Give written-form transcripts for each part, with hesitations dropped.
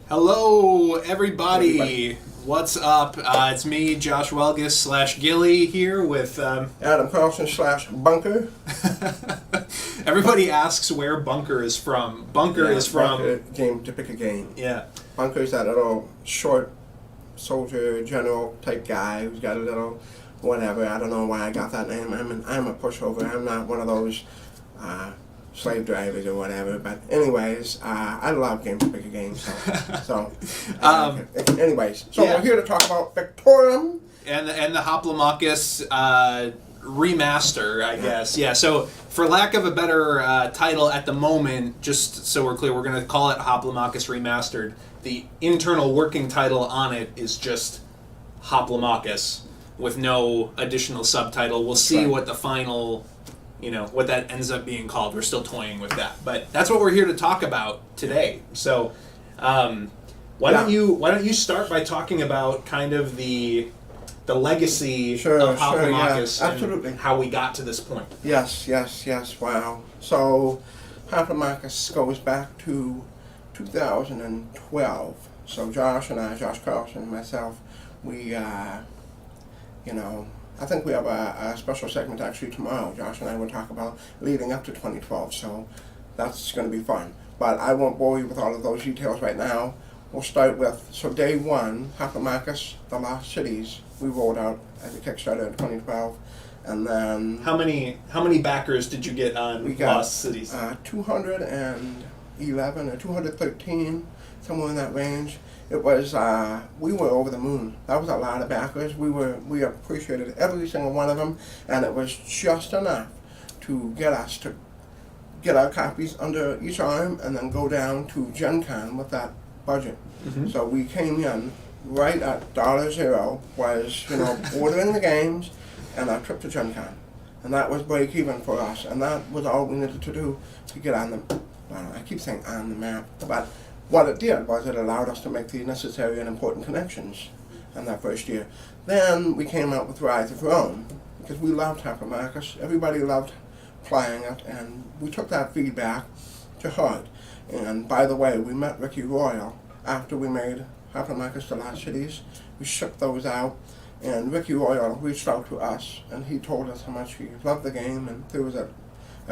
Hello, everybody. What's up? It's me, Josh Welgus / Gilly here with. Adam Carlson / Bunker. Everybody asks where Bunker is from. Bunker is from. Bunker, game to pick a game. Yeah. Bunker's that little short soldier general type guy who's got a little whatever. I don't know why I got that name. I'm a pushover. I'm not one of those slave drivers or whatever. But anyways, I love game to pick a game. Anyways, yeah. We're here to talk about Victorium and the Hoplomachus remaster, I guess. Yeah. So for lack of a better title at the moment, just so we're clear, we're going to call it Hoplomachus Remastered. The internal working title on it is just Hoplomachus with no additional subtitle. We'll see what the final, what that ends up being called. We're still toying with that, but that's what we're here to talk about today. So, why don't you start by talking about kind of the legacy of Hoplomachus and how we got to this point? Yes. Wow. So, Hoplomachus goes back to 2012. So Josh Carlson and myself, we, I think we have a special segment actually tomorrow. Josh and I will talk about leading up to 2012, so that's going to be fun. But I won't bore you with all of those details right now. We'll start with, day one, Hoplomachus, The Lost Cities, we rolled out as a Kickstarter in 2012. And then... How many backers did you get on Lost Cities? 211 or 213, somewhere in that range. It was, we were over the moon. That was a lot of backers. We appreciated every single one of them, and it was just enough to get us to get our copies under each arm and then go down to Gen Con with that budget. Mm-hmm. So we came in right at $0 was, ordering the games and our trip to Gen Con. And that was break even for us, and that was all we needed to do to get on the, I keep saying on the map, but what it did was it allowed us to make the necessary and important connections in that first year. Then we came out with Rise of Rome, because we loved Hoplomachus. Everybody loved playing it, and we took that feedback to heart. And by the way, we met Ricky Royal after we made Hoplomachus The Lost Cities. We shipped those out, and Ricky Royal reached out to us, and he told us how much he loved the game, and there was a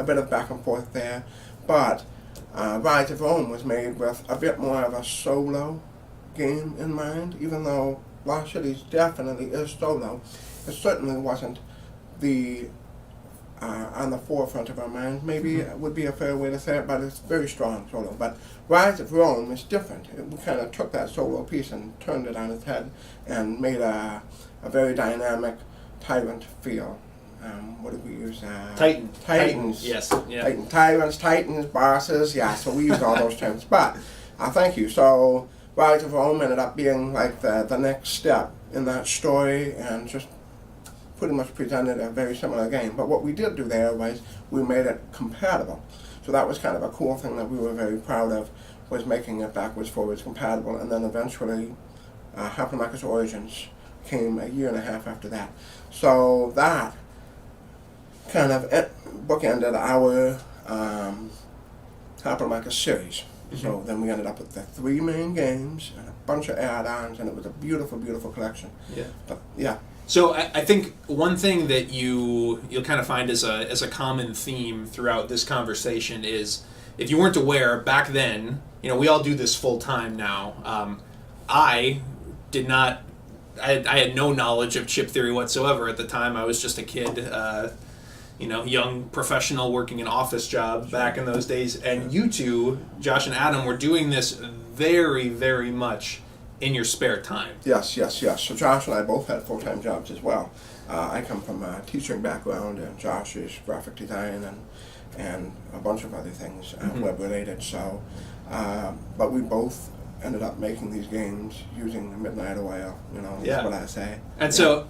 bit of back and forth there. But Rise of Rome was made with a bit more of a solo game in mind. Even though Lost Cities definitely is solo, it certainly wasn't on the forefront of our minds. Maybe it would be a fair way to say it, but it's very strong solo. But Rise of Rome is different. We kind of took that solo piece and turned it on its head and made a very dynamic tyrant feel. What did we use? Titans. Yes. Yeah. Titans, bosses. Yeah, so we used all those terms. But thank you. So Rise of Rome ended up being like the next step in that story, and just pretty much presented a very similar game. But what we did do there was we made it compatible. So that was kind of a cool thing that we were very proud of, was making it backwards, forwards compatible. And then eventually Hoplomachus Origins came a year and a half after that. So that kind of bookended our Hoplomachus series. Mm-hmm. So then we ended up with the 3 main games and a bunch of add-ons, and it was a beautiful, beautiful collection. Yeah. But, yeah. So I think one thing that you'll kind of find as a common theme throughout this conversation is, if you weren't aware, back then, we all do this full time now. I had no knowledge of chip theory whatsoever at the time. I was just a kid, young professional working an office job back in those days. And you two, Josh and Adam, were doing this very, very much in your spare time. Yes. So Josh and I both had full-time jobs as well. I come from a teaching background, and Josh is graphic design and a bunch of other things web-related. So, but we both ended up making these games using the midnight oil. That's what I say. And so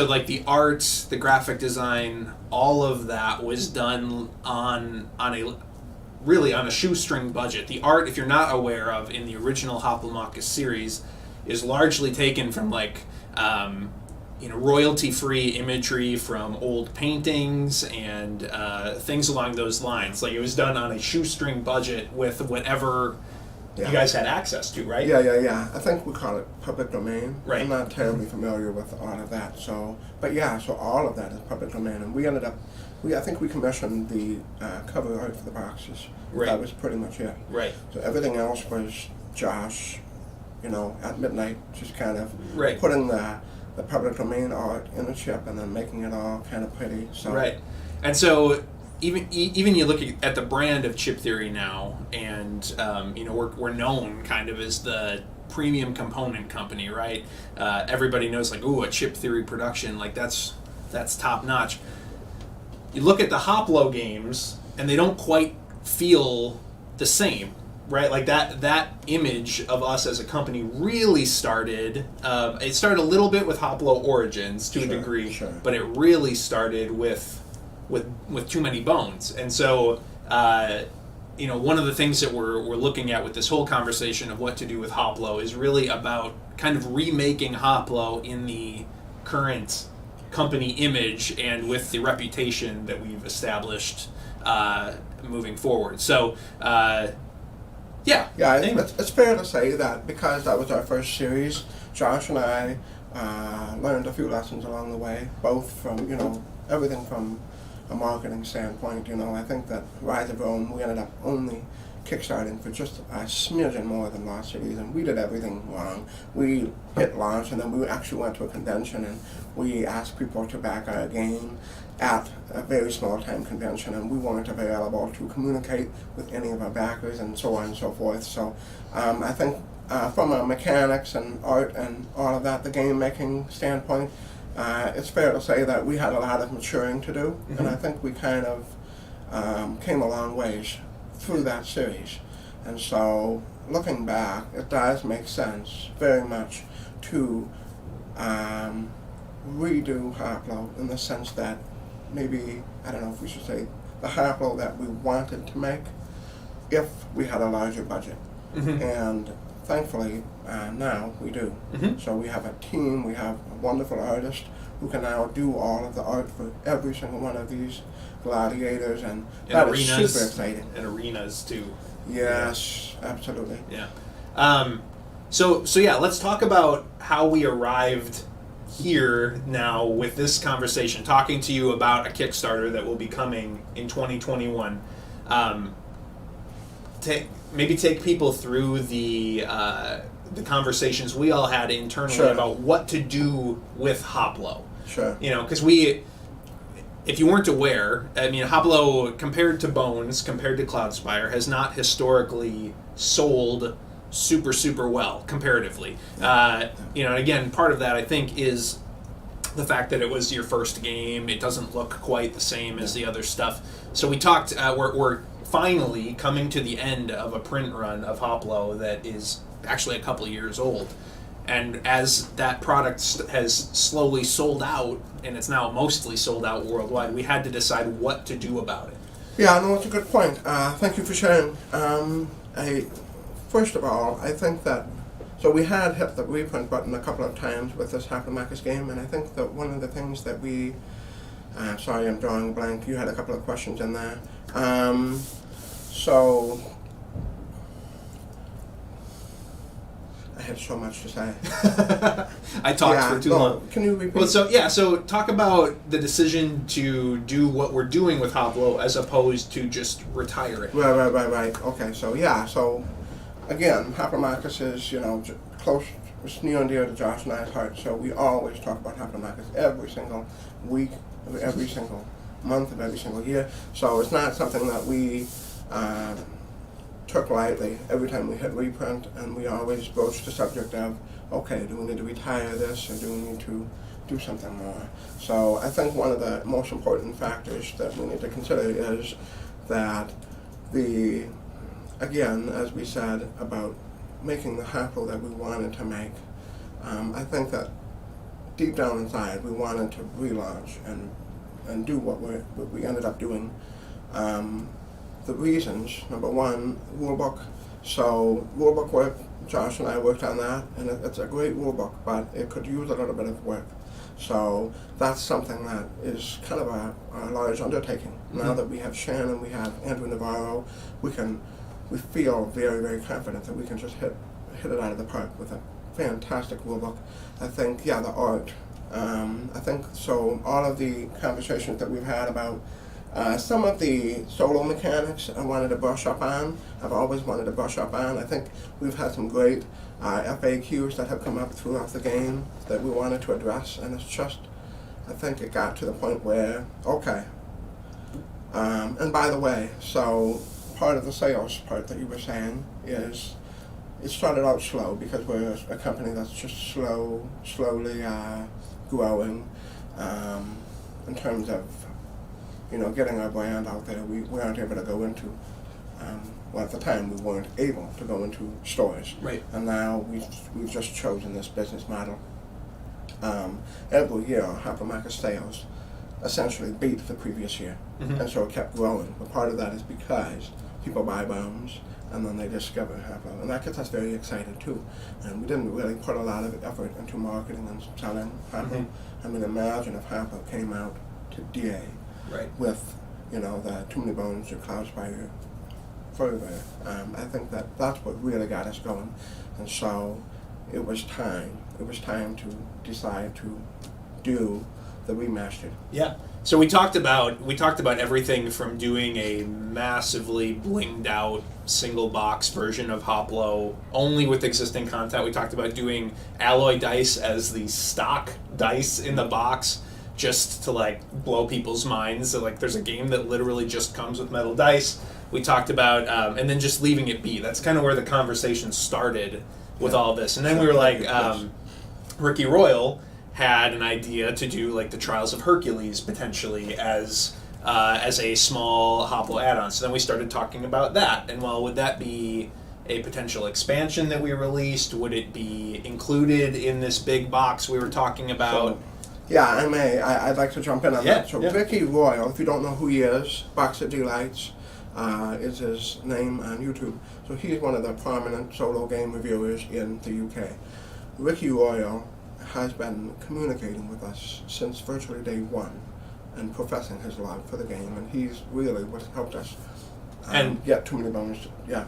like the art, the graphic design, all of that was done on a shoestring budget. The art, if you're not aware of, in the original Hoplomachus series, is largely taken from royalty-free imagery from old paintings and things along those lines. Like, it was done on a shoestring budget with whatever Yeah. you guys had access to, right? Yeah. I think we call it public domain. Right. I'm not terribly familiar with all of that. So, but yeah, so all of that is public domain, and we ended up, I think we commissioned the cover art for the boxes. Right. That was pretty much it. Right. So everything else was Josh, at midnight, just kind of Right. putting the public domain art in the chip and then making it all kind of pretty. So. Right. And so even you look at the brand of Chip Theory now, and we're known kind of as the premium component company, right? Everybody knows, like, ooh, a Chip Theory production, like that's top notch. You look at the Hoplo games, and they don't quite feel the same, right? Like that image of us as a company really started. It started a little bit with Hoplo Origins to a degree, sure. but it really started with Too Many Bones. And so, one of the things that we're looking at with this whole conversation of what to do with Hoplo is really about kind of remaking Hoplo in the current company image and with the reputation that we've established moving forward. So, yeah. It's fair to say that because that was our first series, Josh and I learned a few lessons along the way, both from, everything from a marketing standpoint. I think that Rise of Rome, we ended up only kickstarting for just a smidgen more than Lost Cities, and we did everything wrong. We hit launch, and then we actually went to a convention, and we asked people to back our game at a very small time convention, and we weren't available to communicate with any of our backers, and so on and so forth. So I think from a mechanics and art and all of that, the game making standpoint, it's fair to say that we had a lot of maturing to do, and I think we kind of came a long ways through that series. And so looking back, it does make sense very much to redo Hoplo in the sense that maybe, I don't know if we should say the Hoplo that we wanted to make if we had a larger budget. And thankfully now we do. So we have a team, we have a wonderful artist who can now do all of the art for every single one of these gladiators, and that is super exciting. And arenas too. Yes, absolutely. Yeah. So yeah, let's talk about how we arrived here now with this conversation, talking to you about a Kickstarter that will be coming in 2021. Maybe take people through the conversations we all had internally about what to do with Hoplo. Sure. Because if you weren't aware, Hoplo, compared to Bones, compared to Cloudspire, has not historically sold super, super well, comparatively. And again, part of that, I think, is the fact that it was your first game. It doesn't look quite the same as the other stuff. So we talked, we're finally coming to the end of a print run of Hoplo that is actually a couple years old. And as that product has slowly sold out, and it's now mostly sold out worldwide, we had to decide what to do about it. Yeah, no, it's a good point. Thank you for sharing. First of all, I think that, so we had hit the reprint button a couple of times with this Hoplomachus game, and I think that one of the things that we, sorry, I'm drawing a blank, you had a couple of questions in there. So, I had so much to say. I talked for too long. Can you repeat? Well, so talk about the decision to do what we're doing with Hoplo as opposed to just retire it. Right. Okay, so again, Hoplomachus is, close, it's near and dear to Josh and I's heart, so we always talk about Hoplomachus every single week, every single month of every single year. So it's not something that we took lightly every time we hit reprint, and we always broach the subject of, okay, do we need to retire this, or do we need to do something more? So I think one of the most important factors that we need to consider is that again, as we said about making the Hoplo that we wanted to make, I think that deep down inside we wanted to relaunch and do what we ended up doing. The reasons, number one, rulebook. So rulebook work, Josh and I worked on that, and it's a great rulebook, but it could use a little bit of work. So that's something that is kind of a large undertaking. Now that we have Shannon, we have Andrew Navarro, we can we feel very, very confident that we can just hit it out of the park with a fantastic rulebook. I think, the art. I think so. All of the conversations that we've had about some of the solo mechanics I wanted to brush up on. I've always wanted to brush up on. I think we've had some great FAQs that have come up throughout the game that we wanted to address, and it's just, I think it got to the point where, okay. And by the way, so part of the sales part that you were saying is it started out slow because we're a company that's just slowly growing in terms of getting our brand out there. We aren't able to go into well, at the time we weren't able to go into stores, Right. and now we've just chosen this business model. Every year Hoplomachus sales essentially beat the previous year, and so it kept growing. But part of that is because people buy bones and then they discover Hoplo, and that gets us very excited too. And we didn't really put a lot of effort into marketing and selling Hoplo. I mean, imagine if Hoplo came out today with the Too Many Bones or Cloud Spider further. I think that's what really got us going, and so it was time. It was time to decide to do the remastered. Yeah. So we talked about everything from doing a massively blinged out single box version of Hoplo only with existing content. We talked about doing alloy dice as the stock dice in the box just to like blow people's minds. So like there's a game that literally just comes with metal dice. We talked about and then just leaving it be. That's kind of where the conversation started with all this. And then we were like Ricky Royal had an idea to do like the Trials of Hercules potentially as a small Hoplo add-on. So then we started talking about that. And well, would that be a potential expansion that we released? Would it be included in this big box we were talking about? I'd like to jump in on that. So Ricky Royal, if you don't know who he is, Box of Delights is his name on YouTube. So he's one of the prominent solo game reviewers in the UK. Ricky Royal has been communicating with us since virtually day one and professing his love for the game, and he's really what helped us and get Too Many Bones. I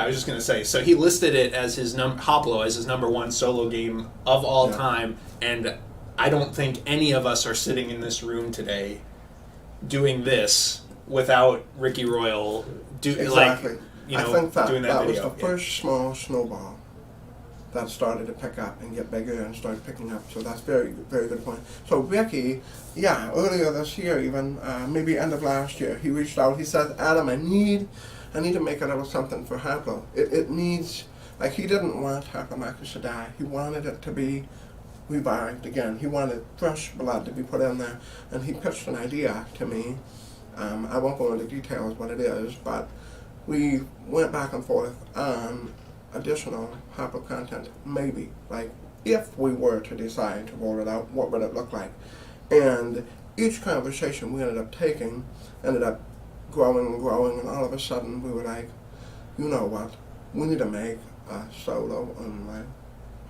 was just going to say, so he listed it as his Hoplo as his number one solo game of all time, and I don't think any of us are sitting in this room today doing this without Ricky Royal I think that doing that was video. The first small snowball that started to pick up and get bigger and started picking up. So that's very, very good point. So Ricky, earlier this year, even maybe end of last year, he reached out. He said, "Adam, I need to make a little something for Hoplo. It needs, like, he didn't want Hoplomachus to die. He wanted it to be revived again. He wanted fresh blood to be put in there, and he pitched an idea to me. I won't go into details what it is, but we went back and forth on additional Hoplo content, maybe. Like, if we were to decide to roll it out, what would it look like? And each conversation we ended up taking ended up growing and growing, and all of a sudden we were like, you know what? We need to make a solo online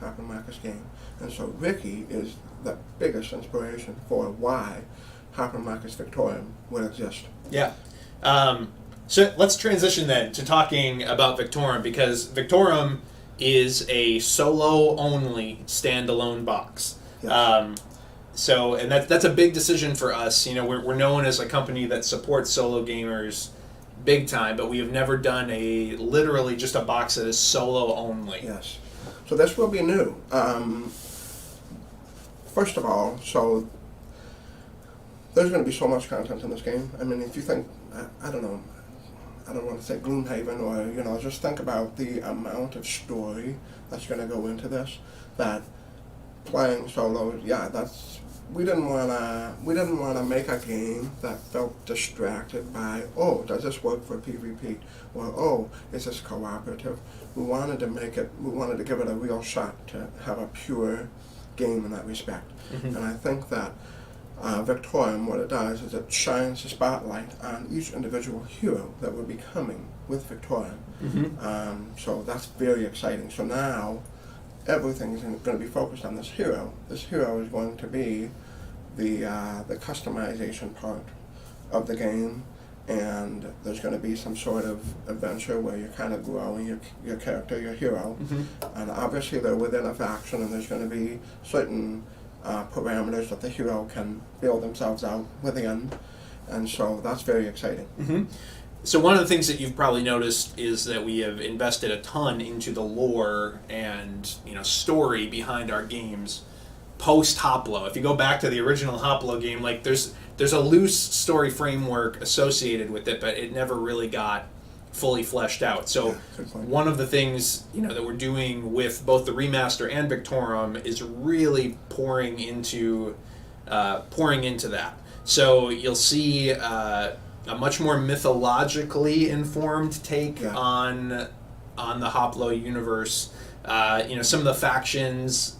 Hoplomachus game. And so Ricky is the biggest inspiration for why Hoplomachus Victorium will exist. Yeah. So let's transition then to talking about Victorium, because Victorium is a solo-only standalone box. Yes. And that's a big decision for us. We're known as a company that supports solo gamers big time, but we have never done literally just a box that is solo only. Yes. So this will be new. First of all, so there's going to be so much content in this game. I mean, if you think, I don't know, I don't want to say Gloomhaven, or just think about the amount of story that's going to go into this. That playing solo, we didn't want to make a game that felt distracted by, oh, does this work for PvP, or oh, is this cooperative? We wanted to give it a real shot to have a pure game in that respect. Mm-hmm. And I think that Victorium, what it does is it shines the spotlight on each individual hero that will be coming with Victorium. Mm-hmm. So that's very exciting. So now everything is going to be focused on this hero. This hero is going to be the customization part of the game, and there's going to be some sort of adventure where you're kind of growing your character, your hero, and obviously they're within a faction, and there's going to be certain parameters that the hero can build themselves out within, and so that's very exciting. So one of the things that you've probably noticed is that we have invested a ton into the lore and story behind our games post Hoplo. If you go back to the original Hoplo game, like there's a loose story framework associated with it, but it never really got fully fleshed out. So one of the things that we're doing with both the remaster and Victorium is really pouring into that. So you'll see a much more mythologically informed take on the Hoplo universe. Some of the factions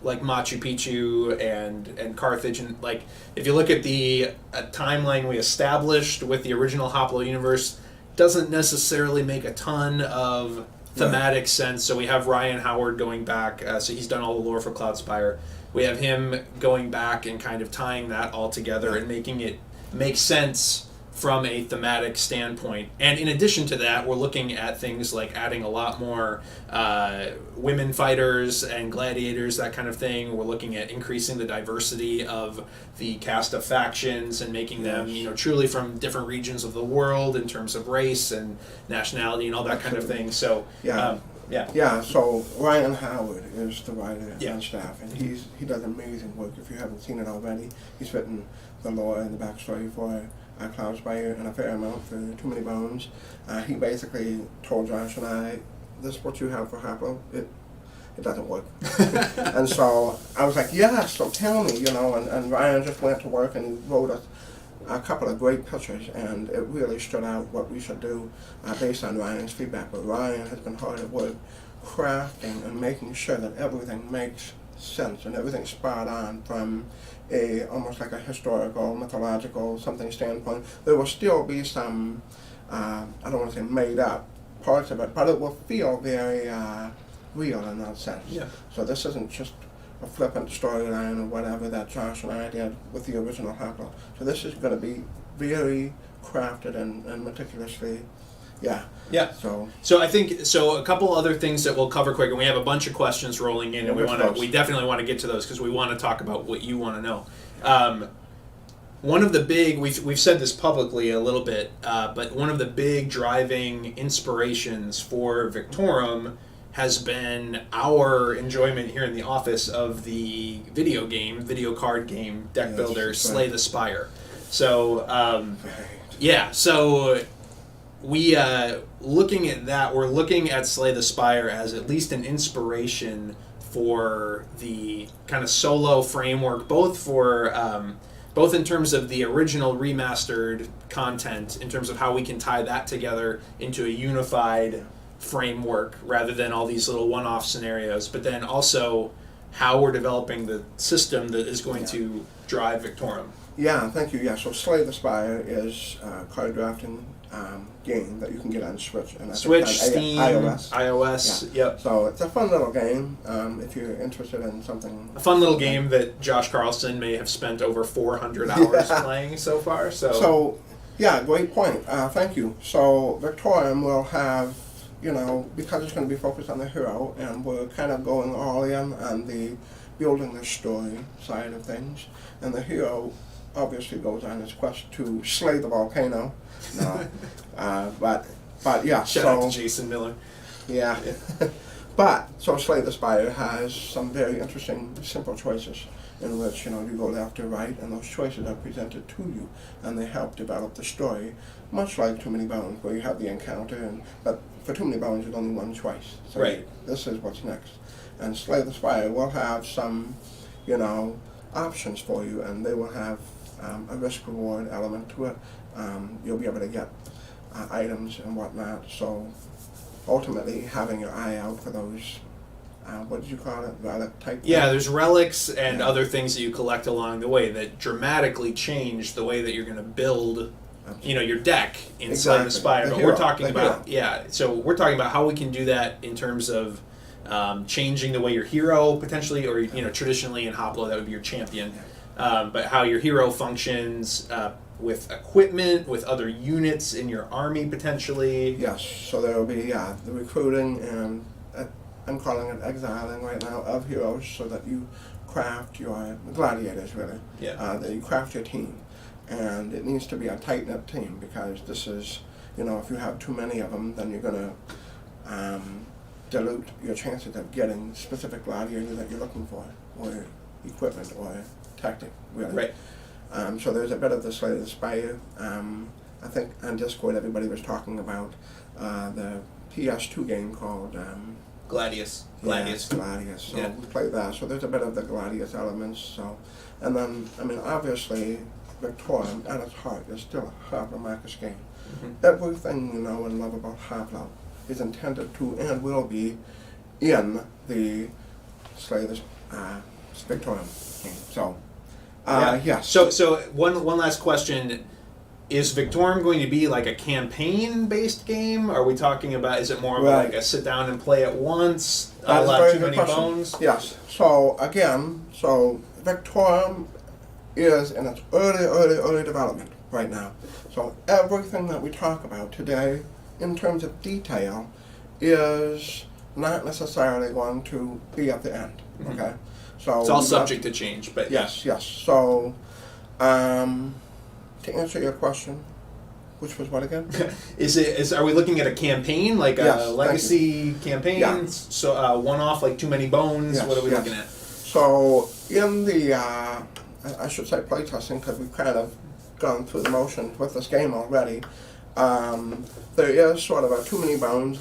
like Machu Picchu and Carthage, and like if you look at the timeline we established with the original Hoplo universe, doesn't necessarily make a ton of thematic sense. So we have Ryan Howard going back, so he's done all the lore for Cloudspire. We have him going back and kind of tying that all together and making it make sense from a thematic standpoint. And in addition to that, we're looking at things like adding a lot more women fighters and gladiators, that kind of thing. We're looking at increasing the diversity of the cast of factions and making them, truly from different regions of the world in terms of race and nationality and all that kind of thing. So, so Ryan Howard is the writer and staff, and he does amazing work. If you haven't seen it already, he's written the lore and the backstory for Cloudspire and a fair amount for Too Many Bones. He basically told Josh and I, this is what you have for Hoplo, it doesn't work. And so I was like, so tell me, and Ryan just went to work and he wrote us a couple of great pictures, and it really stood out what we should do based on Ryan's feedback. But Ryan has been hard at work crafting and making sure that everything makes sense and everything's spot on from almost like a historical, mythological something standpoint. There will still be some, I don't want to say made up parts of it, but it will feel very real in that sense. So this isn't just a flippant storyline or whatever that Josh and I did with the original Hoplo. So this is going to be very crafted and meticulously. So I think a couple other things that we'll cover quick, and we have a bunch of questions rolling in, and we definitely want to get to those because we want to talk about what you want to know. One of the big, we've said this publicly a little bit, but one of the big driving inspirations for Victorium has been our enjoyment here in the office of the video card game, deck builder, Slay the Spire. So, so we looking at that, we're looking at Slay the Spire as at least an inspiration for the kind of solo framework, both in terms of the original remastered content, in terms of how we can tie that together into a unified framework rather than all these little one-off scenarios, but then also how we're developing the system that is going to drive Victorium. Thank you. So Slay the Spire is a card drafting game that you can get on Switch and Steam, iOS. Yep. So it's a fun little game if you're interested in something. A fun little game that Josh Carlson may have spent over 400 hours playing so far. So great point. Thank you. So Victorium will have, because it's going to be focused on the hero, and we're kind of going all in on the building the story side of things, and the hero obviously goes on his quest to slay the volcano. But shout out to Jason Miller. But so Slay the Spire has some very interesting simple choices in which you go left or right, and those choices are presented to you, and they help develop the story, much like Too Many Bones, where you have the encounter, but for Too Many Bones there's only one choice. So this is what's next. And Slay the Spire will have some, options for you, and they will have a risk-reward element to it. You'll be able to get items and whatnot. So ultimately, having your eye out for those, what did you call it, relic type? There's relics and other things that you collect along the way that dramatically change the way that you're going to build, your deck inside the Spire. But we're talking about so we're talking about how we can do that in terms of changing the way your hero potentially, or traditionally in Hoplo that would be your champion, but how your hero functions. with equipment, with other units in your army potentially. Yes, so there will be the recruiting and I'm calling it exiling right now of heroes, so that you craft your gladiators really. Yeah. That you craft your team, and it needs to be a tight knit team, because this is, if you have too many of them, then you're gonna dilute your chances of getting specific gladiator that you're looking for, or equipment, or tactic really. Right. So there's a bit of the Slay the Spire. I think on Discord everybody was talking about the PS2 game called Gladius. Yes, Gladius. So Yeah. we played that. So there's a bit of the Gladius elements. So, and then obviously, Victorium at its heart is still a Hoplomachus game. Mm-hmm. Everything you know and love about Hoplo is intended to and will be in the Slay the Victorium game. So. Yes. So one last question. Is Victorium going to be like a campaign-based game? Are we talking about, is it more of like a sit down and play at once? That is a lot very too good many question. bones? Yes. So again, Victorium is in its early development right now. So everything that we talk about today in terms of detail is not necessarily going to be at the end. Mm-hmm. Okay. So It's all subject to change, but yes. So to answer your question, which was what again? Are we looking at a campaign, like Yes, a legacy campaign? Yeah. So one-off, like Too Many Bones? Yes, What are we yes. looking at? So in the, I should say playtesting, because we've kind of gone through the motions with this game already, there is sort of a Too Many Bones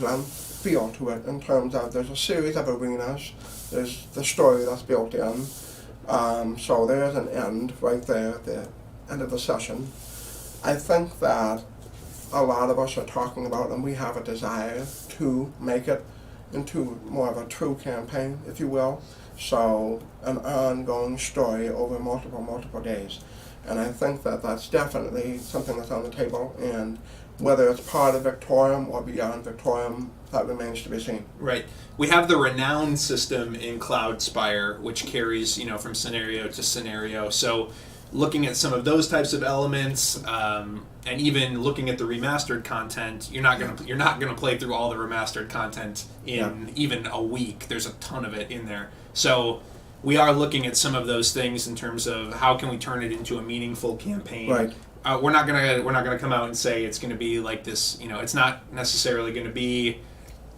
feel to it, in terms of there's a series of arenas, there's the story that's built in, so there's an end right there at the end of the session. I think that a lot of us are talking about, and we have a desire to make it into more of a true campaign, if you will. So an ongoing story over multiple days. And I think that that's definitely something that's on the table, and whether it's part of Victorium or beyond Victorium, that remains to be seen. Right. We have the renown system in Cloudspire, which carries, from scenario to scenario. So looking at some of those types of elements, and even looking at the remastered content, you're not gonna play through all the remastered content in even a week. There's a ton of it in there. So we are looking at some of those things in terms of how can we turn it into a meaningful campaign. Right. We're not gonna come out and say it's gonna be like this. It's not necessarily gonna be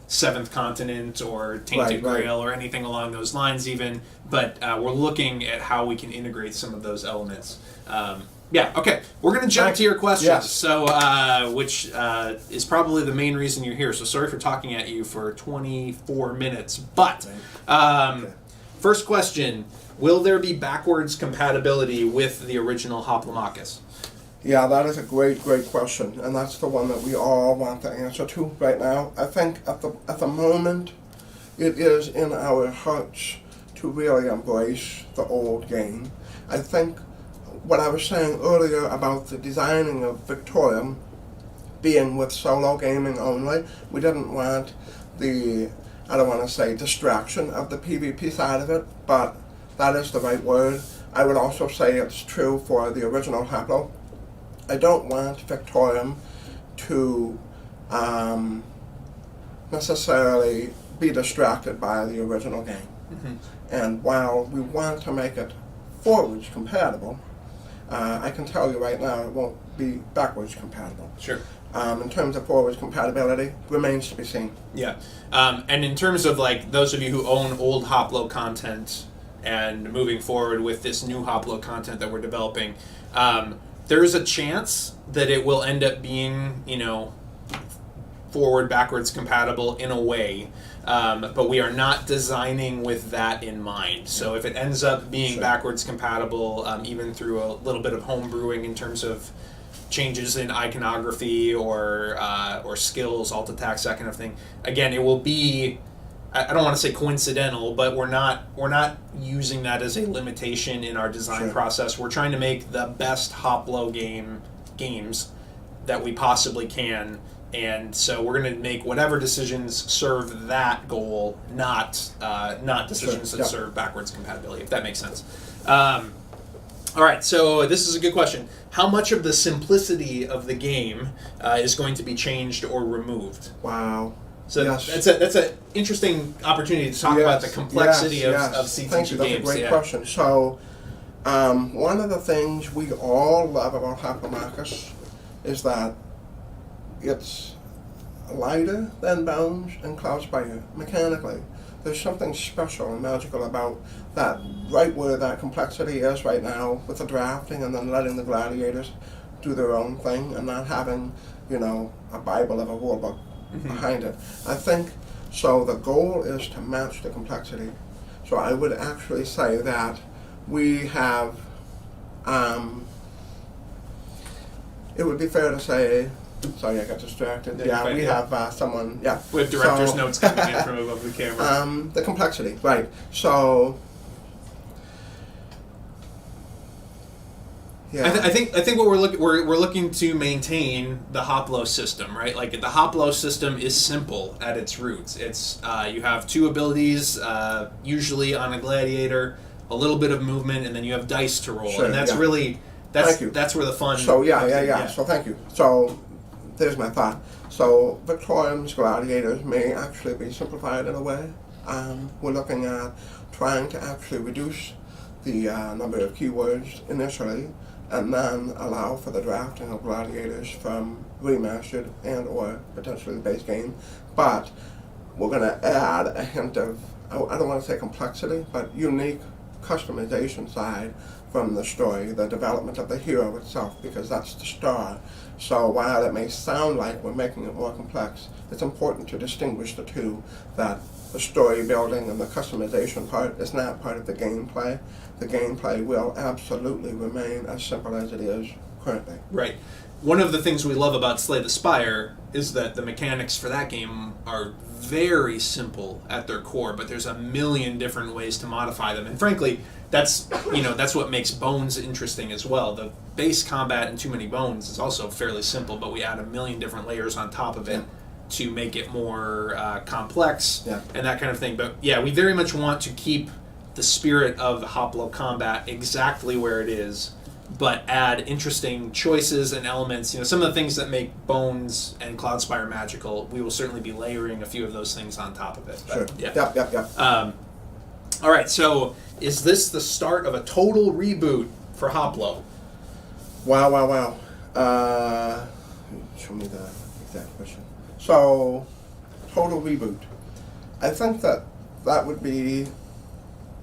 Seventh Continent or Tainted Grail or anything along those lines even, but we're looking at how we can integrate some of those elements. Okay, we're going to jump to your questions, which is probably the main reason you're here, so sorry for talking at you for 24 minutes, but first question, will there be backwards compatibility with the original Hoplomachus? Yeah, that is a great question, and that's the one that we all want the answer to right now. I think at the moment, it is in our hearts to really embrace the old game. I think what I was saying earlier about the designing of Victorium being with solo gaming only, we didn't want the, I don't want to say distraction of the PvP side of it, but that is the right word. I would also say it's true for the original Hoplo. I don't want Victorium to necessarily be distracted by the original game. Mm-hmm. And while we want to make it forwards compatible, I can tell you right now it won't be backwards compatible. Sure. In terms of forwards compatibility, remains to be seen. Yeah. And in terms of like those of you who own old Hoplo content and moving forward with this new Hoplo content that we're developing, there's a chance that it will end up being, forward backwards compatible in a way, but we are not designing with that in mind. So if it ends up being backwards compatible, even through a little bit of home brewing in terms of changes in iconography or skills, alt attacks, that kind of thing, again, it will be, I don't want to say coincidental, but we're not using that as a limitation in our design process. We're trying to make the best Hoplo games that we possibly can, and so we're going to make whatever decisions serve that goal, not decisions that serve backwards compatibility, if that makes sense. All right, so this is a good question. How much of the simplicity of the game is going to be changed or removed? Wow. So Yes. that's an interesting opportunity to talk about the complexity of CTG Thank you. That's games. a great question. So, one of the things we all love about Hoplomachus is that it's lighter than Bones and Cloudspire mechanically. There's something special and magical about that, right where that complexity is right now with the drafting and then letting the gladiators do their own thing and not having, a Bible of a rule book behind it. I think, so the goal is to match the complexity. So I would actually say that we have, it would be fair to say, sorry, I got distracted. Yeah, we have someone. Yeah, we have director's notes coming in from above the camera. The complexity, right? So, yeah, I think what we're looking to maintain the Hoplo system, right? Like the Hoplo system is simple at its roots. It's you have two abilities, usually on a gladiator, a little bit of movement, and then you have dice to roll, Sure, and that's yeah. really Thank you. that's where the fun. So comes in, yeah. So thank you. So there's my thought. So Victorium's gladiators may actually be simplified in a way. We're looking at trying to actually reduce the number of keywords initially, and then allow for the drafting of gladiators from remastered and or potentially the base game. But we're going to add a hint of, I don't want to say complexity, but unique customization side from the story, the development of the hero itself, because that's the star. So while it may sound like we're making it more complex, it's important to distinguish the two, that the story building and the customization part is not part of the gameplay. The gameplay will absolutely remain as simple as it is currently. Right. One of the things we love about Slay the Spire is that the mechanics for that game are very simple at their core, but there's a million different ways to modify them. And frankly, that's what makes Bones interesting as well. The base combat in Too Many Bones is also fairly simple, but we add a million different layers on top of it to make it more complex and that kind of thing. But yeah, we very much want to keep the spirit of the Hoplo combat exactly where it is, but add interesting choices and elements. Some of the things that make Bones and Cloudspire magical, we will certainly be layering a few of those things on top of it. But, Sure. Yeah. Yep. All right, so is this the start of a total reboot for Hoplo? Wow. Show me the exact question. So, total reboot. I think that would be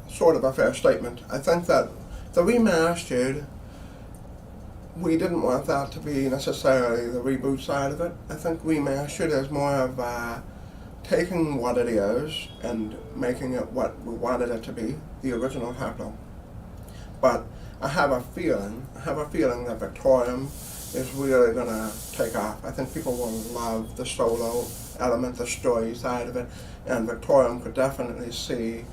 sort of a fair statement. I think that the remastered, we didn't want that to be necessarily the reboot side of it. I think remastered is more of taking what it is and making it what we wanted it to be, the original Hoplo. But I have a feeling that Victorium is really going to take off. I think people will love the solo element, the story side of it, and Victorium could definitely see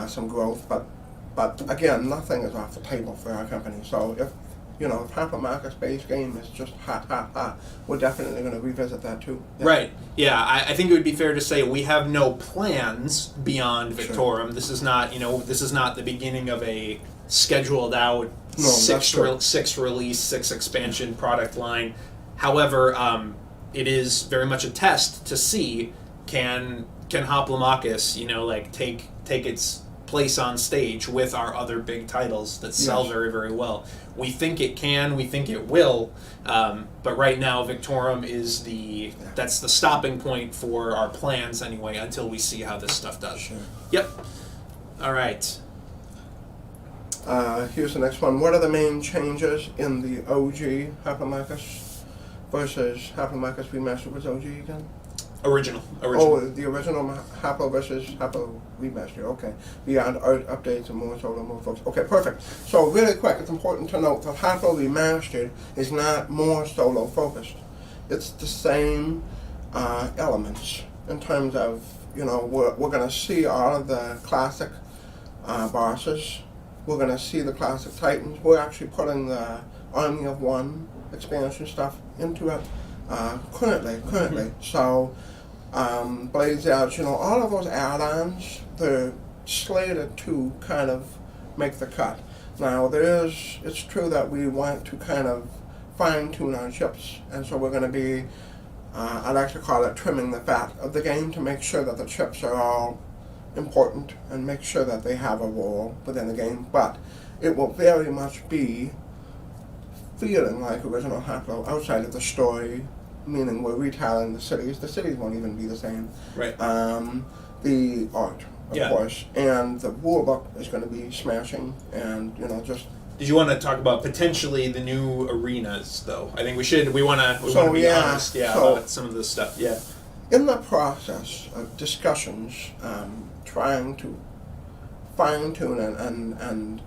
some growth. But again, nothing is off the table for our company. So if Hoplomachus base game is just hot, we're definitely going to revisit that too. Yeah. Right. Yeah, I think it would be fair to say we have no plans beyond Victorium. Sure. This is not the beginning of a scheduled out six release, 6 expansion product line. However, it is very much a test to see can Hoplomachus, take its place on stage with our other big titles that sell very, very well. We think it can, we think it will, but right now Victorium is that's the stopping point for our plans anyway, until we see how this stuff does. Sure. Yep. All right. Here's the next one. What are the main changes in the OG Hoplomachus versus Hoplomachus Remastered? Was OG again? Original. Oh, the original Hoplo versus Hoplo Remastered. Okay. Beyond art updates and more solo, more folks. Okay, perfect. So really quick, it's important to note that Hoplo Remastered is not more solo focused. It's the same elements in terms of, we're going to see all of the classic bosses. We're going to see the classic titans. We're actually putting the Army of One expansion stuff into it currently. So Blades Edge, all of those add-ons, they're slated to kind of make the cut. Now it's true that we want to kind of fine tune our chips, and so we're going to be, I like to call it trimming the fat of the game to make sure that the chips are all important and make sure that they have a role within the game, but it will very much be feeling like original Haplo outside of the story, meaning we're retelling the cities. The cities won't even be the same. Right. The art, of Yeah. course, and the rule book is going to be smashing, and just. Did you want to talk about potentially the new arenas, though? I think we should. We want to be honest, about some of this stuff. Yeah. In the process of discussions, trying to fine tune and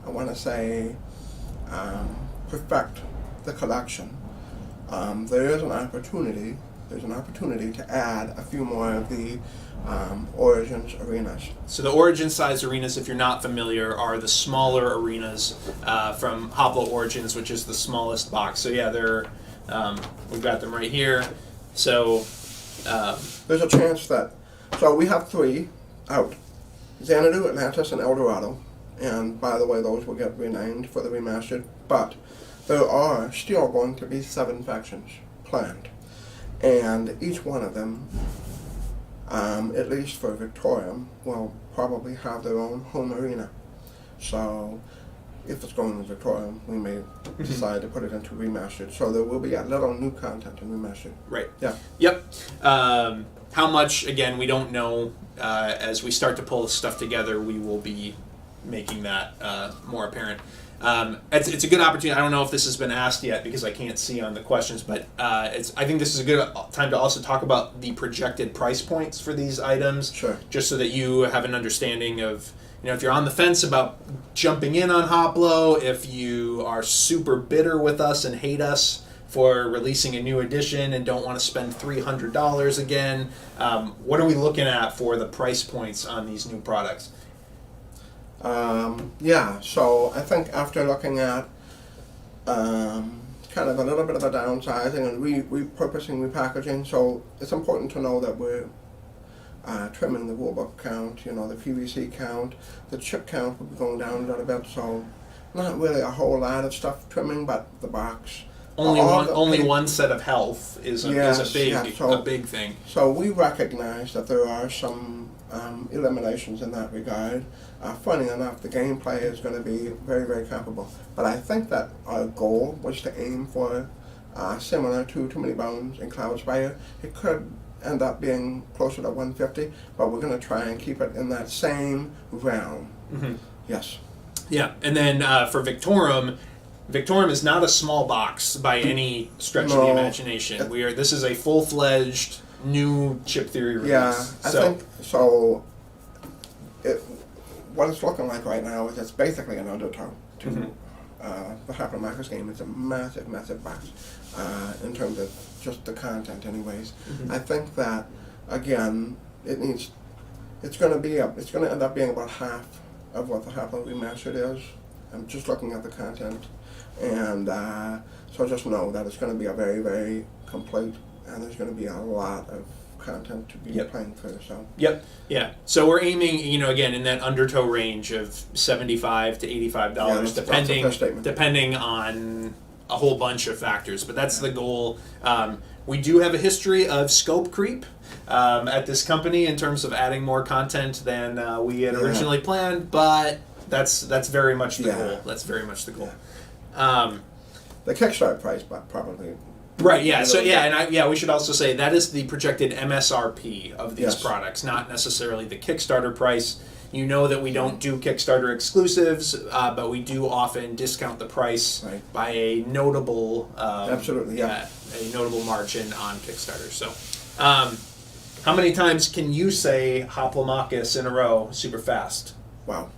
I want to say perfect the collection, there is an opportunity. There's an opportunity to add a few more of the Origins arenas. So the Origin size arenas, if you're not familiar, are the smaller arenas from Hoplo Origins, which is the smallest box. So yeah, they're we've got them right here. So there's a chance that we have 3 out: Xanadu, Atlantis, and El Dorado. And by the way, those will get renamed for the remastered. But there are still going to be 7 factions planned, and each one of them, at least for Victorium, will probably have their own home arena. So if it's going to Victorium, we may decide to put it into remastered. So there will be a little new content in remastered. Right. Yeah. Yep. How much, again, we don't know. As we start to pull this stuff together, we will be making that more apparent. It's a good opportunity. I don't know if this has been asked yet because I can't see on the questions, but I think this is a good time to also talk about the projected price points for these items. Sure. Just so that you have an understanding of, if you're on the fence about jumping in on Hoplo, if you are super bitter with us and hate us for releasing a new edition and don't want to spend $300 again, what are we looking at for the price points on these new products? So I think after looking at kind of a little bit of a downsizing and repurposing, repackaging, so it's important to know that we're trimming the rulebook count, the PVC count, the chip count will be going down a little bit, so not really a whole lot of stuff trimming, but the box. Only one set of health is a big thing. So we recognize that there are some eliminations in that regard. Funny enough, the gameplay is going to be very, very comparable. But I think that our goal was to aim for similar to Too Many Bones and Cloudspire. It could end up being closer to 150, but we're going to try and keep it in that same realm. Mm-hmm. Yes. Yeah, and then for Victorium is not a small box by any stretch of the imagination. This is a full-fledged new chip theory release. Yeah, I think so. What it's looking like right now is it's basically an undertow to the Hoplomachus game. It's a massive, massive box in terms of just the content, anyways. I think that again, it's going to end up being about half of what the Hoplo Remastered is. I'm just looking at the content, and so just know that it's going to be a very, very complete, and there's going to be a lot of content to be playing through. So. Yep. Yeah. So we're aiming, again, in that undertow range of $75 to $85, depending on a whole bunch of factors. But that's the goal. We do have a history of scope creep at this company in terms of adding more content than we had originally planned, but that's very much the goal. That's very much the goal. The Kickstarter price, but probably. Right, yeah. So we should also say that is the projected MSRP of these products, not necessarily the Kickstarter price. You know that we don't do Kickstarter exclusives, but we do often discount the price by a notable a notable margin on Kickstarter. So, how many times can you say Hoplomachus in a row super fast? Wow.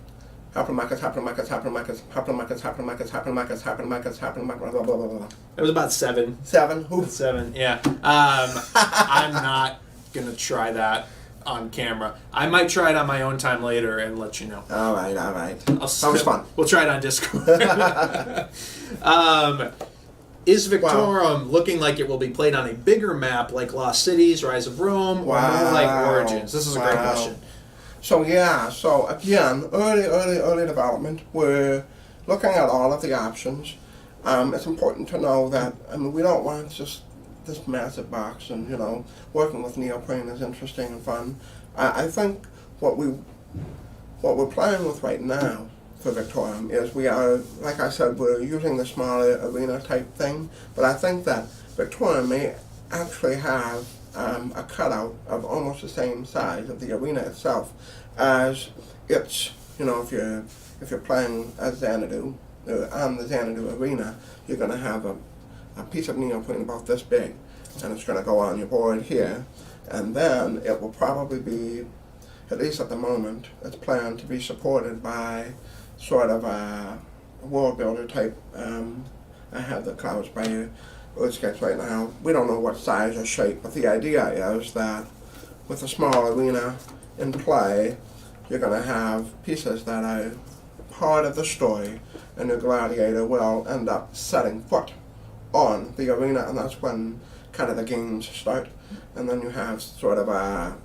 Hoplomachus, Hoplomachus, Hoplomachus, Hoplomachus, Hoplomachus, Hoplomachus, Hoplomachus, Hoplomachus, blah, blah, blah, blah, blah. It was about 7. 7? Who? 7, yeah. I'm not going to try that on camera. I might try it on my own time later and let you know. All right. Sounds fun. We'll try it on Discord. Is Victorium looking like it will be played on a bigger map like Lost Cities, Rise of Rome, or more like Origins? This is a great question. So again, early development. We're looking at all of the options, it's important to know that, I mean, we don't want just this massive box, and, you know, working with neoprene is interesting and fun. I think what we're playing with right now for Victorium is we are, like I said, we're using the smaller arena type thing, but I think that Victorium may actually have a cutout of almost the same size of the arena itself as its, you know, if you're playing as Xanadu, on the Xanadu arena, you're going to have a piece of neoprene about this big, and it's going to go on your board here, and then it will probably be, at least at the moment, it's planned to be supported by sort of a world builder type. I have the Cloud Spire wood sketch right now. We don't know what size or shape, but the idea is that with a small arena in play, you're going to have pieces that are part of the story, and the gladiator will end up setting foot on the arena, and that's when kind of the games start. And then you have sort of a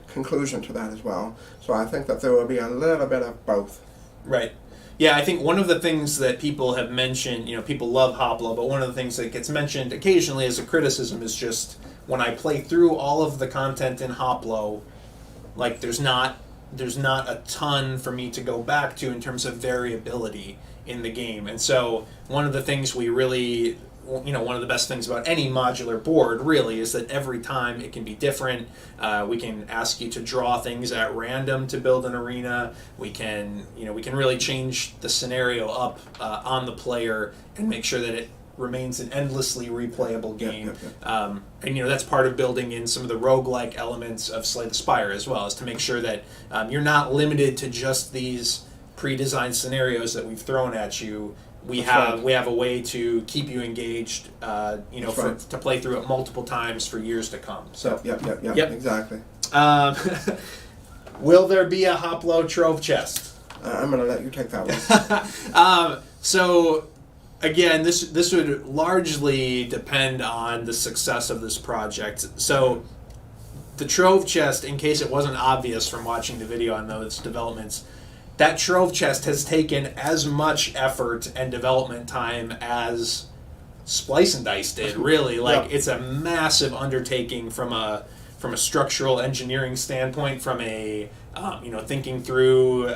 conclusion to that as well. So I think that there will be a little bit of both. Right. Yeah, I think one of the things that people have mentioned, you know, people love Hoplo, but one of the things that gets mentioned occasionally as a criticism is just when I play through all of the content in Hoplo, like there's not a ton for me to go back to in terms of variability in the game. And so one of the things we really, you know, one of the best things about any modular board really is that every time it can be different. We can ask you to draw things at random to build an arena. We can really change the scenario up on the player and make sure that it remains an endlessly replayable game. And you know, that's part of building in some of the roguelike elements of Slay the Spire as well, is to make sure that you're not limited to just these pre-designed scenarios that we've thrown at you. We have a way to keep you engaged, you know, to play through it multiple times for years to come. So Yep. Exactly. Will there be a Hoplo Trove chest? I'm going to let you take that one. So again, this would largely depend on the success of this project. So the Trove chest, in case it wasn't obvious from watching the video on those developments, that Trove chest has taken as much effort and development time as Splice and Dice did, really. Like, it's a massive undertaking from a structural engineering standpoint, from a you know, thinking through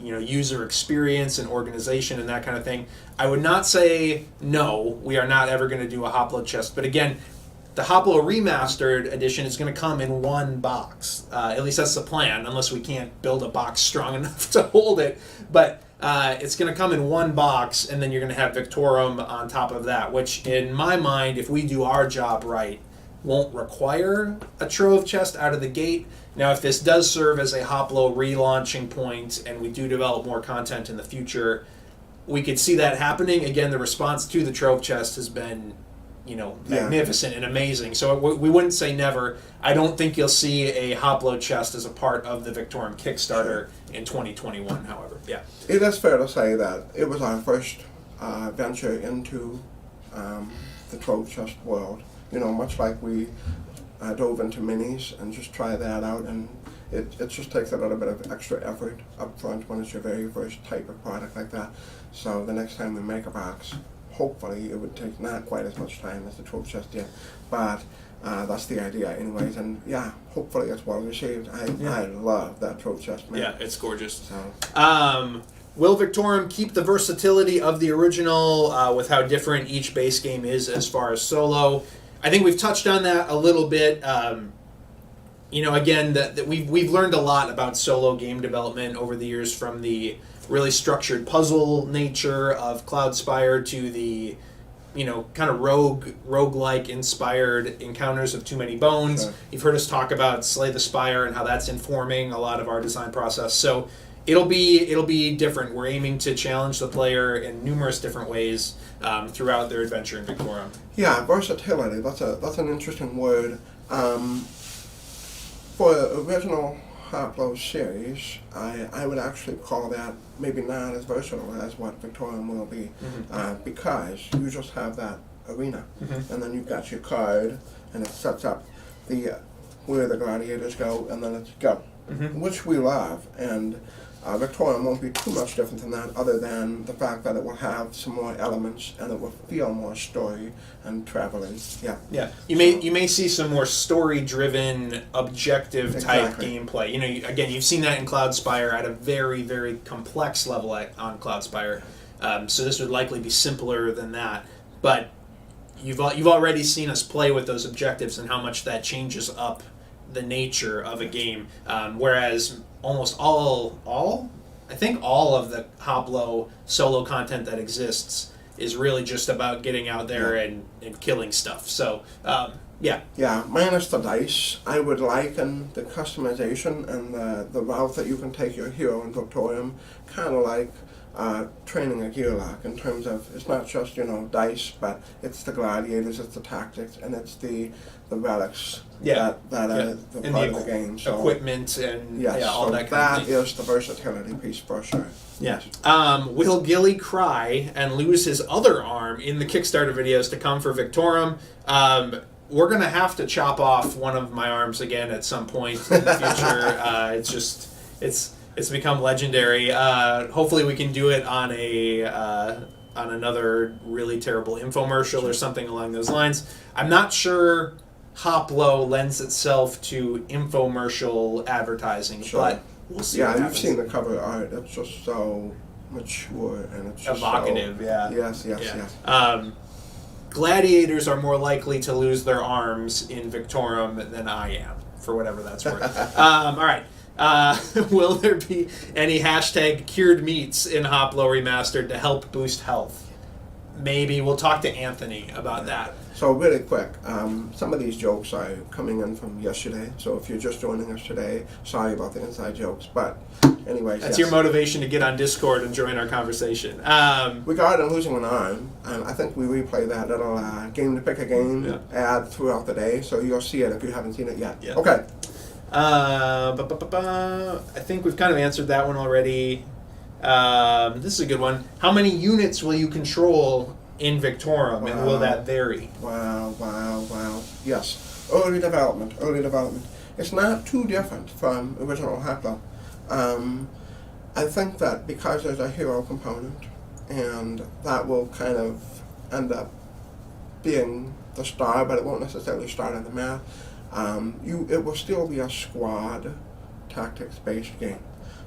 you know, user experience and organization and that kind of thing. I would not say no, we are not ever going to do a Hoplo chest, but again, the Hoplo Remastered edition is going to come in one box. At least that's the plan, unless we can't build a box strong enough to hold it. But it's going to come in one box, and then you're going to have Victorium on top of that, which in my mind, if we do our job right, won't require a Trove chest out of the gate. Now, if this does serve as a Hoplo relaunching point, and we do develop more content in the future, we could see that happening. Again, the response to the Trove chest has been, you know, magnificent and amazing. So we wouldn't say never. I don't think you'll see a Hoplo chest as a part of the Victorium Kickstarter in 2021, however. Yeah. It is fair to say that it was our first venture into the Trove chest world. You know, much like we dove into minis and just tried that out, and it just takes a little bit of extra effort up front when it's your very first type of product like that. So the next time we make a box, hopefully it would take not quite as much time as the Trove chest did, but that's the idea anyways, and yeah, hopefully it's well received. I love that Trove chest, man. Yeah, it's gorgeous. So. Will Victorium keep the versatility of the original with how different each base game is as far as solo? I think we've touched on that a little bit. You know, again, that we've learned a lot about solo game development over the years, from the really structured puzzle nature of Cloud Spire to the, you know, kind of roguelike inspired encounters of Too Many Bones. Sure. You've heard us talk about Slay the Spire and how that's informing a lot of our design process. So it'll be different. We're aiming to challenge the player in numerous different ways throughout their adventure in Victorium. Yeah, versatility. That's an interesting word. For the original Hoplo series, I would actually call that maybe not as versatile as what Victorium will be, because you just have that arena, and then you've got your card, and it sets up where the gladiators go, and then it's go. which we love, and Victorium won't be too much different than that, other than the fact that it will have some more elements and it will feel more story and traveling. Yeah. Yeah. You may see some more story-driven, objective-type gameplay. Again, you've seen that in Cloudspire at a very, very complex level on Cloudspire. So this would likely be simpler than that, but you've already seen us play with those objectives and how much that changes up the nature of a game. Whereas almost I think all of the Hoplo solo content that exists is really just about getting out there and killing stuff. So, yeah. Yeah, minus the dice, I would liken the customization and the route that you can take your hero in Victorium kind of like training a gearlock, in terms of it's not just dice, but it's the gladiators, it's the tactics, and it's the relics that are the part of the game. So equipment and all so that kind of thing. That is the versatility piece for sure. Yeah. Will Gilly cry and lose his other arm in the Kickstarter videos to come for Victorium? We're going to have to chop off one of my arms again at some point in the future. It's become legendary. Hopefully we can do it on on another really terrible infomercial or something along those lines. I'm not sure Hoplo lends itself to infomercial advertising, but we'll see. Yeah, what you've happens. seen the cover art. It's just so mature and it's just evocative. So, yeah. Yes. Gladiators are more likely to lose their arms in Victorium than I am, for whatever that's worth. All right. Will there be any hashtag cured meats in Hoplo Remastered to help boost health? Maybe. We'll talk to Anthony about that. So really quick, some of these jokes are coming in from yesterday, so if you're just joining us today, sorry about the inside jokes, but anyways. That's your motivation to get on Discord and join our conversation. Regarding losing an arm, I think we replay that little game to pick a game ad throughout the day, so you'll see it if you haven't seen it yet. Yeah. Okay. I think we've kind of answered that one already. This is a good one. How many units will you control in Victorium, and will that vary? Wow. Yes. Early development. It's not too different from original Hoplo. I think that because there's a hero component, and that will kind of end up being the star, but it won't necessarily start on the map. It will still be a squad tactics-based game.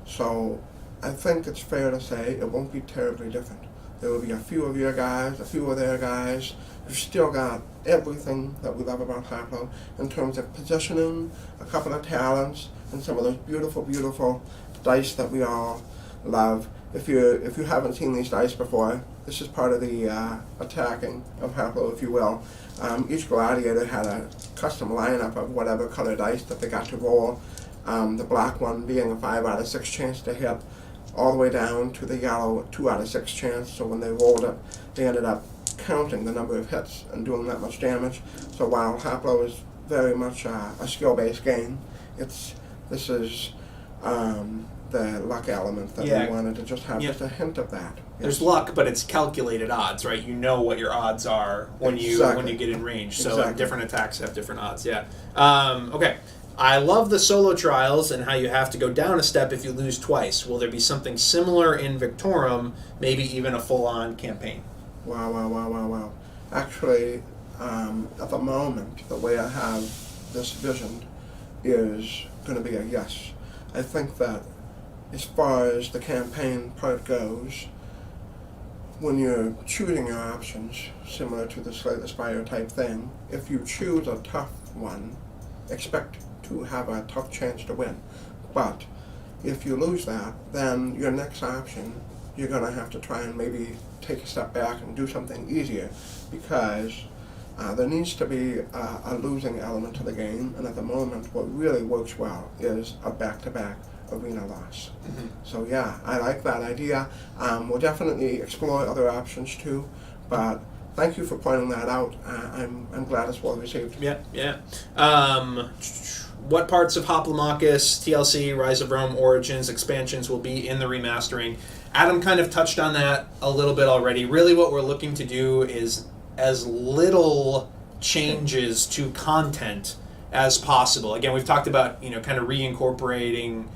So I think it's fair to say it won't be terribly different. There will be a few of your guys, a few of their guys. You've still got everything that we love about Hoplo in terms of positioning, a couple of talents, and some of those beautiful, beautiful dice that we all love. If you haven't seen these dice before, this is part of the attacking of Hoplo, if you will. Each gladiator had a custom lineup of whatever color dice that they got to roll. The black one being a 5 out of 6 chance to hit, all the way down to the yellow 2 out of 6 chance. So when they rolled it, they ended up counting the number of hits and doing that much damage. So while Hoplo is very much a skill-based game, this is the luck element that we wanted to just have just a hint of that. There's luck, but it's calculated odds, right? You know what your odds are when you get in range. So different attacks have different odds. Yeah. Okay. I love the solo trials and how you have to go down a step if you lose twice. Will there be something similar in Victorium, maybe even a full-on campaign? Wow. Actually, at the moment, the way I have this visioned is going to be a yes. I think that as far as the campaign part goes, when you're choosing your options, similar to the Slay the Spire type thing, if you choose a tough one, expect to have a tough chance to win. But if you lose that, then your next option, you're going to have to try and maybe take a step back and do something easier, because there needs to be a losing element to the game, and at the moment what really works well is a back-to-back arena loss. So yeah, I like that idea. We'll definitely explore other options too, but thank you for pointing that out. I'm glad it's well received. Yeah. What parts of Hoplomachus, TLC, Rise of Rome, Origins, expansions will be in the remastering? Adam kind of touched on that a little bit already. Really what we're looking to do is as little changes to content as possible. Again, we've talked about, kind of reincorporating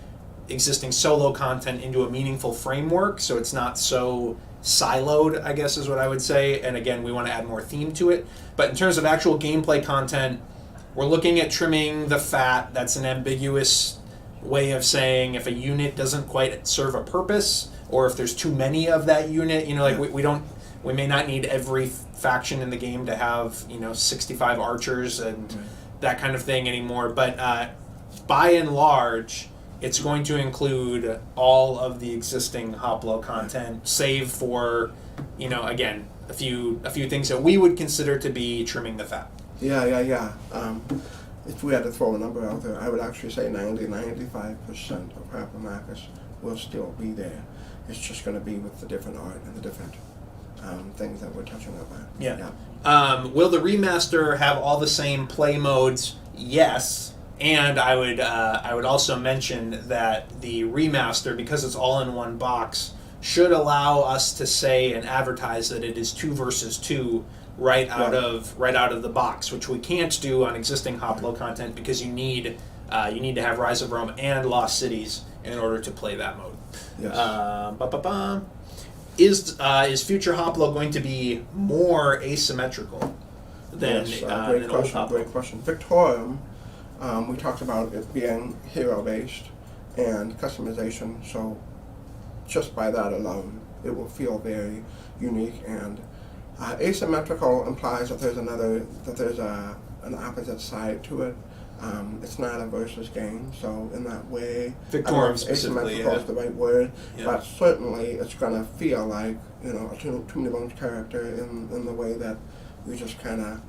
existing solo content into a meaningful framework, so it's not so siloed, I guess is what I would say. And again, we want to add more theme to it. But in terms of actual gameplay content, we're looking at trimming the fat. That's an ambiguous way of saying if a unit doesn't quite serve a purpose, or if there's too many of that unit. We may not need every faction in the game to have 65 archers and that kind of thing anymore. But by and large, it's going to include all of the existing Hoplo content, save for, again, a few things that we would consider to be trimming the fat. Yeah. If we had to throw a number out there, I would actually say 95% of Hoplomachus will still be there. It's just going to be with the different art and the different things that we're touching upon. Yeah. Will the remaster have all the same play modes? Yes. And I would also mention that the remaster, because it's all in one box, should allow us to say and advertise that it is 2 versus 2 right out of the box, which we can't do on existing Hoplo content because you need to have Rise of Rome and Lost Cities in order to play that mode. Yes. Is future Hoplo going to be more asymmetrical than great old question. Hoplo? Great question. Victorium. We talked about it being hero-based and customization, so just by that alone, it will feel very unique. And asymmetrical implies that there's an opposite side to it. It's not a versus game, so in that way, Victorium specifically, asymmetrical is the right word, Yeah. but certainly it's going to feel like a Too Many Bones character in the way that you just kind of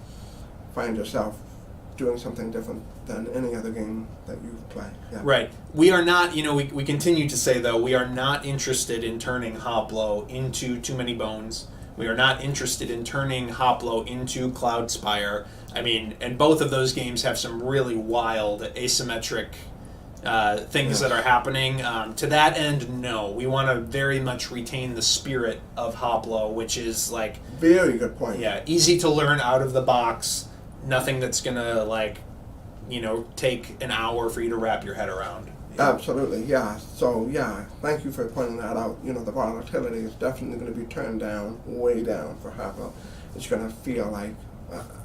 find yourself doing something different than any other game that you play. Yeah. Right. We are not, we continue to say, though, we are not interested in turning Hoplo into Too Many Bones. We are not interested in turning Hoplo into Cloudspire. I mean, and both of those games have some really wild asymmetric things that are happening. To that end, no. We want to very much retain the spirit of Hoplo, which is like... Very good point. Yeah, easy to learn out of the box. Nothing that's going to, take an hour for you to wrap your head around. Absolutely, yeah. So, thank you for pointing that out. The volatility is definitely going to be turned down, way down for Hoplo. It's going to feel like,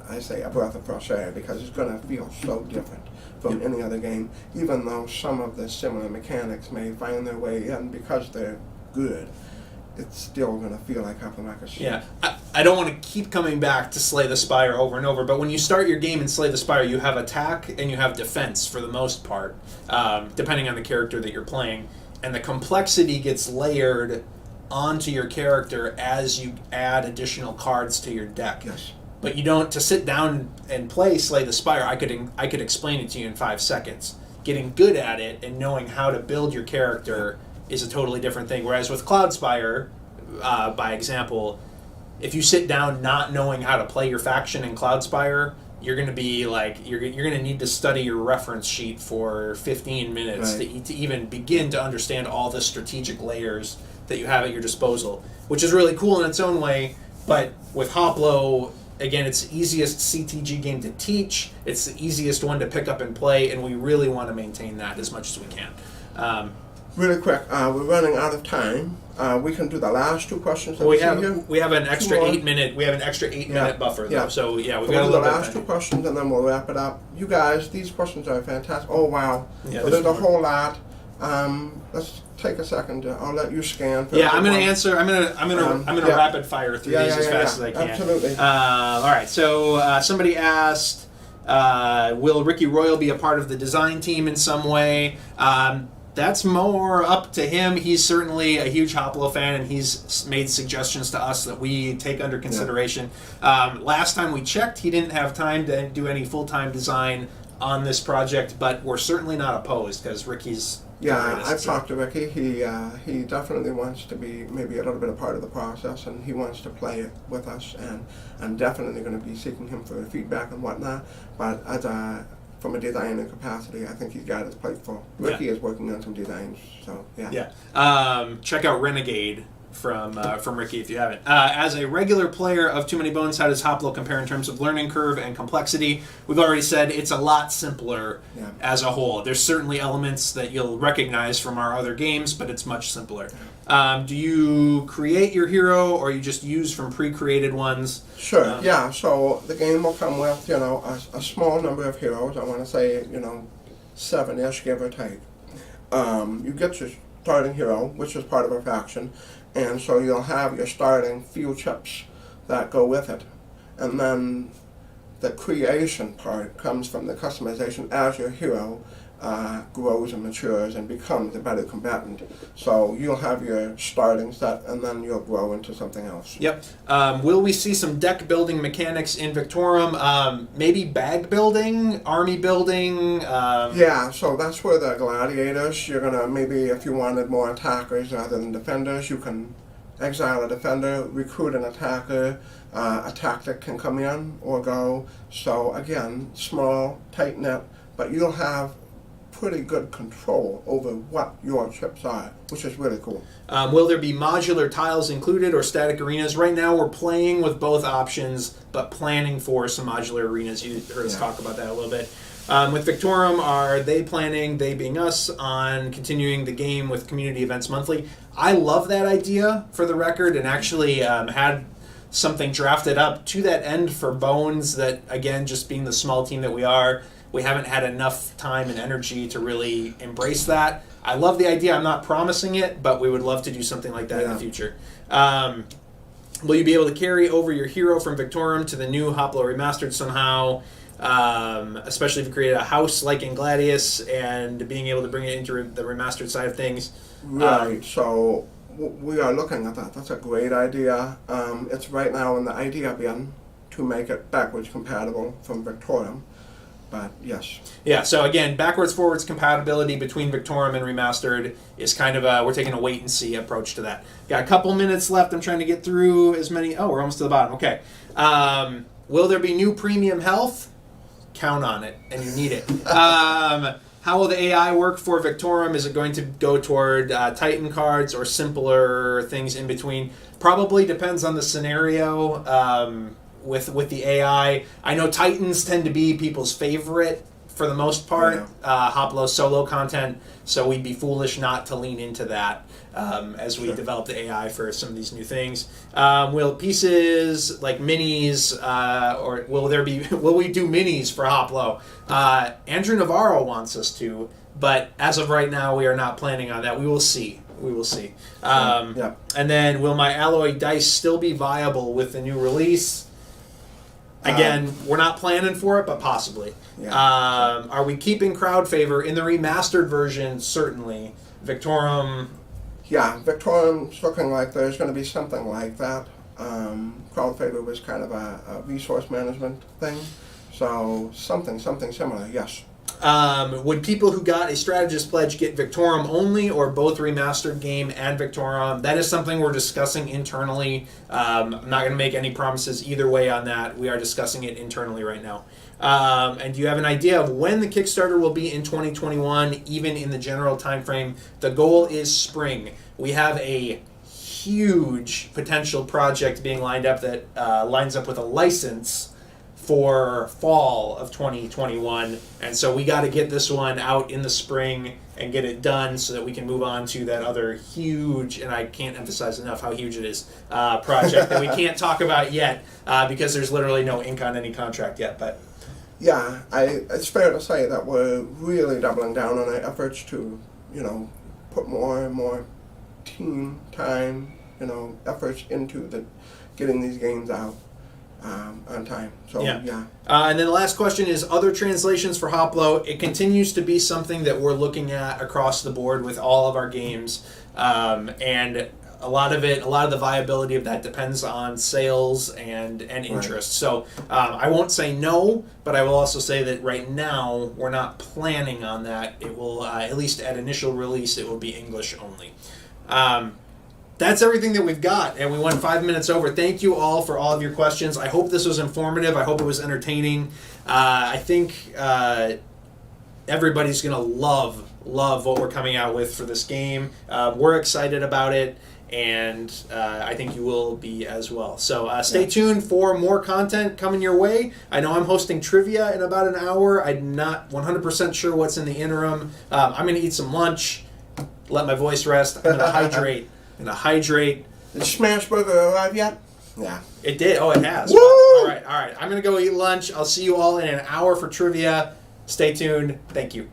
I say, a breath of fresh air, because it's going to feel so different from any other game, even though some of the similar mechanics may find their way in because they're good. It's still going to feel like Hoplomachus. Yeah, I don't want to keep coming back to Slay the Spire over and over, but when you start your game in Slay the Spire, you have attack and you have defense for the most part, depending on the character that you're playing, and the complexity gets layered onto your character as you add additional cards to your deck. Yes. But you don't, to sit down and play Slay the Spire, I could explain it to you in 5 seconds. Getting good at it and knowing how to build your character is a totally different thing. Whereas with Cloudspire, by example, if you sit down not knowing how to play your faction in Cloudspire, you're going to be like, you're going to need to study your reference sheet for 15 minutes to even begin to understand all the strategic layers that you have at your disposal, which is really cool in its own way. But with Hoplo, again, it's the easiest CTG game to teach. It's the easiest one to pick up and play, and we really want to maintain that as much as we can. Really quick, we're running out of time. We can do the last 2 questions that Well, we see here. we have an extra 2 more. 8 minute. We have an extra 8 minute buffer though. So we've So got a we'll do little the bit. last 2 questions and then we'll wrap it up. You guys, these questions are fantastic. Oh wow, Yeah, so there's a whole lot. Let's take a second. I'll let you scan. Yeah, I'm gonna answer. I'm gonna rapid fire through these as fast as I can. Absolutely. All right. So somebody asked, will Ricky Royal be a part of the design team in some way? That's more up to him. He's certainly a huge Hoplo fan, and he's made suggestions to us that we take under consideration. Last time we checked, he didn't have time to do any full-time design on this project, but we're certainly not opposed because Ricky's... Yeah, I've talked to Ricky. He definitely wants to be maybe a little bit a part of the process, and he wants to play it with us, and I'm definitely going to be seeking him for feedback and whatnot. But from a designing capacity, I think he's got his plate full. Ricky is working on some designs, so yeah. Yeah. Check out Renegade from Ricky if you haven't. As a regular player of Too Many Bones, how does Hoplo compare in terms of learning curve and complexity? We've already said it's a lot simpler as a whole. There's certainly elements that you'll recognize from our other games, but it's much simpler. Do you create your hero, or you just use from pre-created ones? Sure, yeah. So the game will come with, a small number of heroes. I want to say, 7-ish, give or take. You get your starting hero, which is part of a faction, and so you'll have your starting few chips that go with it. And then the creation part comes from the customization as your hero grows and matures and becomes a better combatant. So you'll have your starting set, and then you'll grow into something else. Yep. Will we see some deck building mechanics in Victorium? Maybe bag building, army building? Yeah, so that's where the gladiators, you're going to maybe, if you wanted more attackers rather than defenders, you can exile a defender, recruit an attacker, a tactic can come in or go. So again, small, tight-knit, but you'll have pretty good control over what your chips are, which is really cool. Will there be modular tiles included or static arenas? Right now we're playing with both options, but planning for some modular arenas. You heard us talk about that a little bit. With Victorium, are they planning, they being us, on continuing the game with community events monthly? I love that idea, for the record, and actually had something drafted up to that end for Bones that, again, just being the small team that we are, we haven't had enough time and energy to really embrace that. I love the idea. I'm not promising it, but we would love to do something like that in the future. Will you be able to carry over your hero from Victorium to the new Hoplo Remastered somehow? Especially if you created a house like in Gladius and being able to bring it into the remastered side of things. Right, so we are looking at that. That's a great idea. It's right now in the idea bin to make it backwards compatible from Victorium. But yes. Yeah, so again, backwards forwards compatibility between Victorium and Remastered is kind of we're taking a wait and see approach to that. Got a couple minutes left. I'm trying to get through as many. Oh, we're almost to the bottom. Okay. Will there be new premium health? Count on it, and you need it. How will the AI work for Victorium? Is it going to go toward Titan cards or simpler things in between? Probably depends on the scenario. With the AI, I know Titans tend to be people's favorite for the most part. Hoplo solo content, so we'd be foolish not to lean into that as we develop the AI for some of these new things. Will pieces like minis, or will we do minis for Hoplo? Andrew Navarro wants us to, but as of right now, we are not planning on that. We will see. And then, will my alloy dice still be viable with the new release? Again, we're not planning for it, but possibly. Are we keeping crowd favor in the remastered version? Certainly. Victorium. Yeah, Victorium's looking like there's going to be something like that. Crowd favor was kind of a resource management thing. So something similar, yes. Would people who got a strategist pledge get Victorium only or both remastered game and Victorium? That is something we're discussing internally. I'm not going to make any promises either way on that. We are discussing it internally right now. And do you have an idea of when the Kickstarter will be in 2021, even in the general time frame? The goal is spring. We have a huge potential project being lined up that lines up with a license for fall of 2021, and so we got to get this one out in the spring and get it done so that we can move on to that other huge, and I can't emphasize enough how huge it is, project that we can't talk about yet because there's literally no ink on any contract yet. But yeah, it's fair to say that we're really doubling down on our efforts to, put more and more team time, efforts into getting these games out on time. So yeah. And then the last question is other translations for Hoplo. It continues to be something that we're looking at across the board with all of our games, and a lot of the viability of that depends on sales and interest. Right. So I won't say no, but I will also say that right now we're not planning on that. It will at least at initial release it will be English only. That's everything that we've got, and we went 5 minutes over. Thank you all for all of your questions. I hope this was informative. I hope it was entertaining. I think everybody's going to love what we're coming out with for this game. We're excited about it, and I think you will be as well. So stay tuned for more content coming your way. I know I'm hosting trivia in about an hour. I'm not 100% sure what's in the interim. I'm going to eat some lunch, let my voice rest. I'm going to hydrate. Did Smashburger arrive yet? Yeah. It did. Oh, it has. Woo! All right. I'm going to go eat lunch. I'll see you all in an hour for trivia. Stay tuned. Thank you.